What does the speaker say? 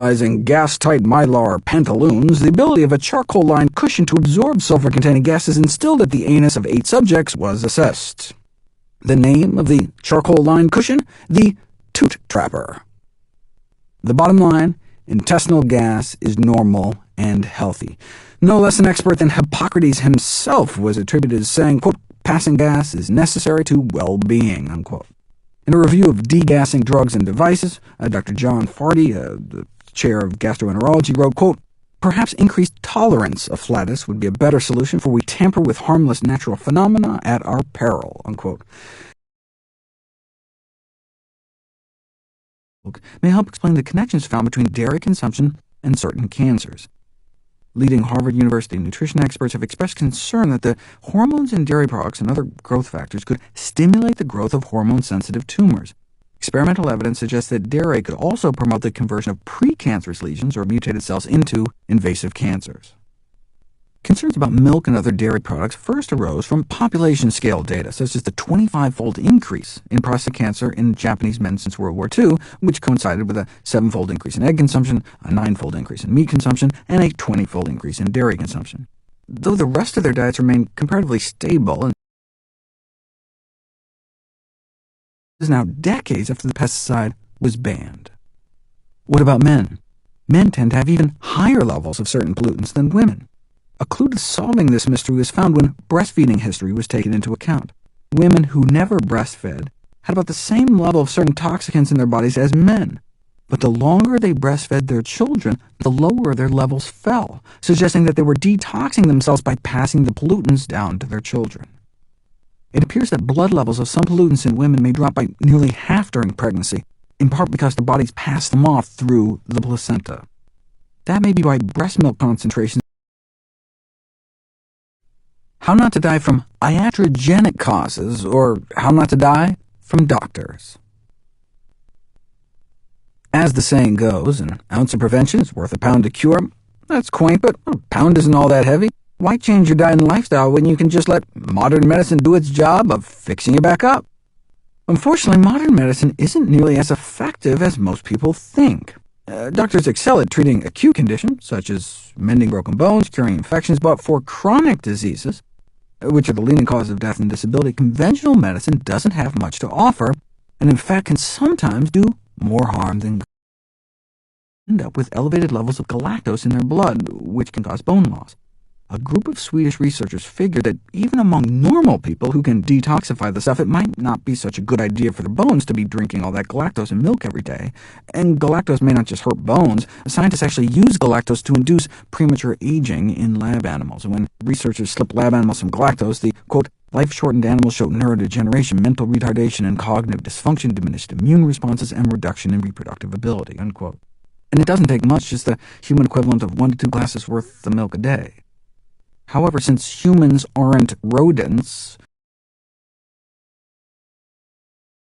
Utilizing gas-tight mylar pantaloons, the ability of a charcoal-lined cushion to absorb sulfur-containing gases instilled at the anus of 8 subjects was assessed. The name of the charcoal-lined cushion? The Toot Trapper. The bottom line: intestinal gas is normal and healthy. No less an expert than Hippocrates himself was attributed as saying, quote, "Passing gas is necessary to well-being," unquote. In a review of degassing drugs and devices, Dr. John FARTy, the chair of gastroenterology, wrote, quote, "Perhaps increased tolerance of flatus would be a better solution, for we tamper with harmless natural phenomena at our peril," unquote. May help explain the connections found between dairy consumption and certain cancers. Leading Harvard University nutrition experts have expressed concern that the hormones in dairy products and other growth factors could stimulate the growth of hormone-sensitive tumors. Experimental evidence suggests that dairy could also promote the conversion of precancerous lesions or mutated cells into invasive cancers. Concerns about milk and other dairy products first arose from population-scale data, such as the 25-fold increase in prostate cancer in Japanese men since World War II, which coincided with a 7-fold increase in egg consumption, a 9-fold increase in meat consumption, and a 20-fold increase in dairy consumption. Though the rest of their diets remained comparatively stable, and is now decades after the pesticide was banned. What about men? Men tend to have even higher levels of certain pollutants than women. A clue to solving this mystery was found when breastfeeding history was taken into account. Women who never breastfed had about the same level of certain toxicants in their bodies as men, but the longer they breastfed their children, the lower their levels fell, suggesting that they were detoxing themselves by passing the pollutants down to their children. It appears that blood levels of some pollutants in women may drop by nearly half during pregnancy, in part because their bodies pass them off through the placenta. That may be why breast milk concentrations. How not to die from iatrogenic causes, or how not to die from doctors. As the saying goes, an ounce of prevention is worth a pound of cure. That's quaint, but a pound isn't all that heavy. Why change your diet and lifestyle when you can just let modern medicine do its job of fixing you back up? Unfortunately, modern medicine isn't nearly as effective as most people think. Doctors excel at treating acute conditions, such as mending broken bones, curing infections, but for chronic diseases, which are the leading cause of death and disability, conventional medicine doesn't have much to offer, and in fact can sometimes do more harm than good. End up with elevated levels of galactose in their blood, which can cause bone loss. A group of Swedish researchers figured that even among normal people who can detoxify the stuff, it might not be such a good idea for their bones to be drinking all that galactose in milk every day. And galactose may not just hurt bones. Scientists actually use galactose to induce premature aging in lab animals. And when researchers slipped lab animals some galactose, the, quote, life-shortened animals showed neurodegeneration, mental retardation, and cognitive dysfunction, diminished immune responses, and reduction in reproductive ability, unquote. And it doesn't take much, just the human equivalent of 1 to 2 glasses worth of milk a day. However, since humans aren't rodents,